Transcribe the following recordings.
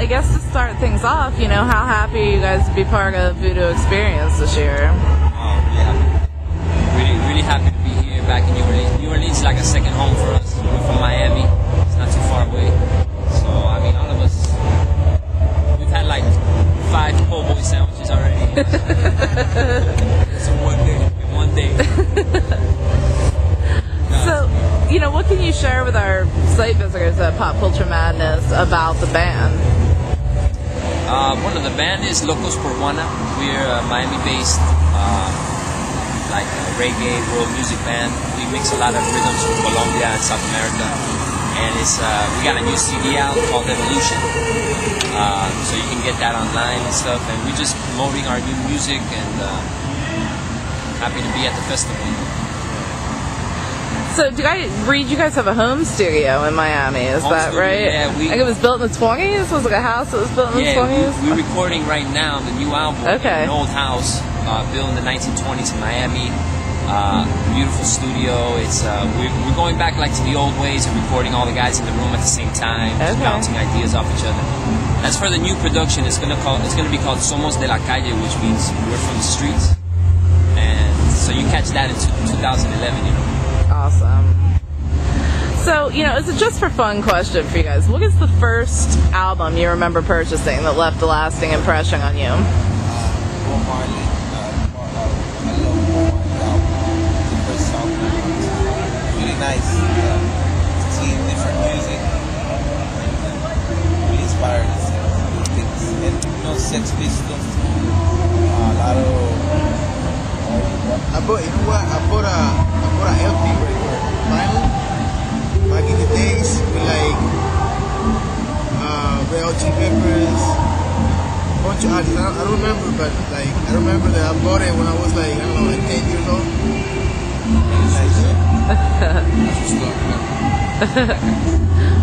I guess to start things off, how happy are you guys to be part of Voodoo Experience this year? Oh, really happy. Really happy to be here back in New Orleans. New Orleans is like a second home for us. We're from Miami. It's not too far away. So, I mean, all of us, we've had like 5 po' boy sandwiches already. It's in one day. So, what can you share with our site visitors at Pop Culture Madness about the band? One of the band is Locos por Juana. We're a Miami-based, like a reggae world music band. We mix a lot of rhythms from Colombia and South America. And we got a new CD out called Evolution. So you can get that online and stuff. And we're just promoting our new music and happy to be at the festival. So, did I read you guys have a home studio in Miami? Is that right? Yeah, I think it was built in the 20s? Was it a house that was built in the 20s? We're recording right now the new album in an old house built in the 1920s in Miami. Beautiful studio. It's we're going back like to the old ways of recording all the guys in the room at the same time, just bouncing ideas off each other. As for the new production, it's gonna be called Somos de la Calle, which means we're from the streets. And so you catch that in 2011, Awesome. So, is it just for fun question for you guys? What is the first album you remember purchasing that left a lasting impression on you? Bob Marley. I love Bob Marley album. The first album. Really nice. Seeing different music. Really inspired new things. And Sex Pistols. A lot of. I bought an LP record, vinyl, back in the days with like Red Hot Chili Peppers, a bunch of artists. I don't remember, but like I remember that I bought it when I was like, I don't know, like 10 years old.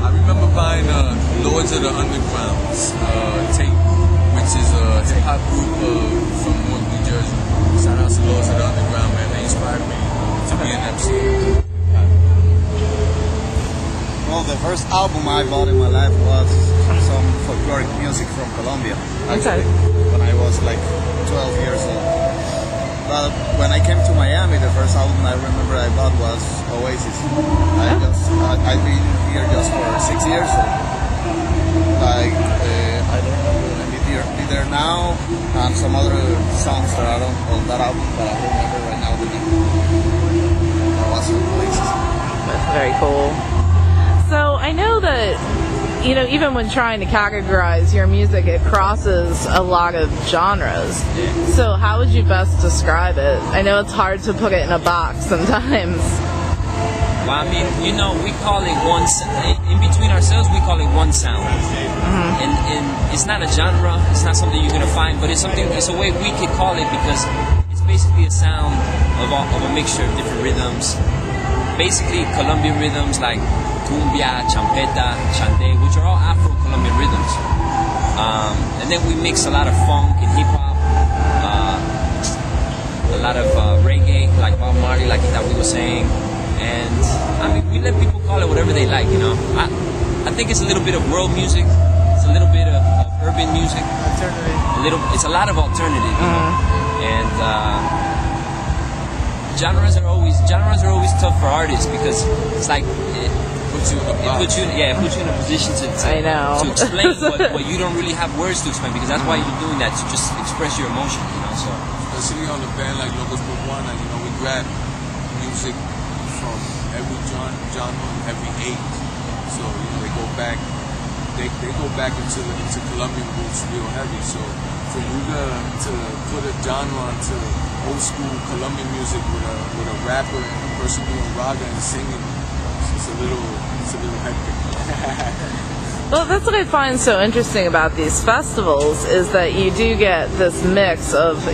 I remember buying Lords of the Underground's tape, which is a hip hop group from North New Jersey. Shout out to Lords of the Underground, man. They inspired me to be an MC. Well, the first album I bought in my life was some folkloric music from Colombia. Actually, when I was like 12 years old. But when I came to Miami, the first album I remember I bought was Oasis. I've been here just for 6 years. So, like, I don't remember Be There Now and some other songs that are on that album, but I don't remember right now the name. There was some places. That's very cool. So I know that, even when trying to categorize your music, it crosses a lot of genres. So how would you best describe it? I know it's hard to put it in a box sometimes. Well, I mean, we call it in between ourselves, we call it one sound. Mm-hmm. And it's not a genre, it's not something you're going to find, but it's a way we could call it because it's basically a sound of a mixture of different rhythms. Basically, Colombian rhythms like cumbia, champeta, chante, which are all Afro-Colombian rhythms. And then we mix a lot of funk and hip-hop, a lot of reggae, like Bob Marley, like that we were saying. And I mean, we let people call it whatever they like, I think it's a little bit of world music, it's a little bit of urban music, it's a lot of alternative, and genres are always tough for artists because it's like it puts you in a position to explain what you don't really have words to explain, because that's why you're doing that, to just express your emotion, So especially on a band like Locos por Juana, we grab music from every genre, every age. So they go back into Colombian roots real heavy. So for you to put a genre into old school Colombian music with a rapper and a person doing raga and singing, it's a little hectic. Well, that's what I find so interesting about these festivals is that you do get this mix of,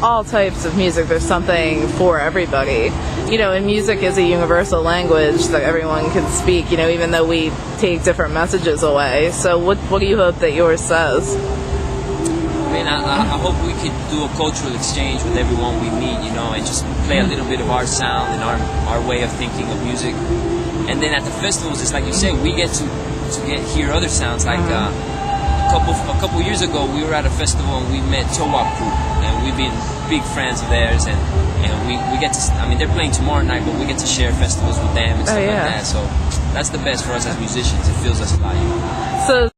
all types of music. There's something for everybody. And music is a universal language that everyone can speak, even though we take different messages away. So what do you hope that yours says? I mean, I hope we could do a cultural exchange with everyone we meet, and just play a little bit of our sound and our way of thinking of music. And then at the festivals, it's like you say, we get to hear other sounds like a couple years ago, we were at a festival and we met Towaku, and we've been big fans of theirs, and we get to. I mean, they're playing tomorrow night, but we get to share festivals with them and stuff like that. So that's the best for us as musicians. It feels us alive. So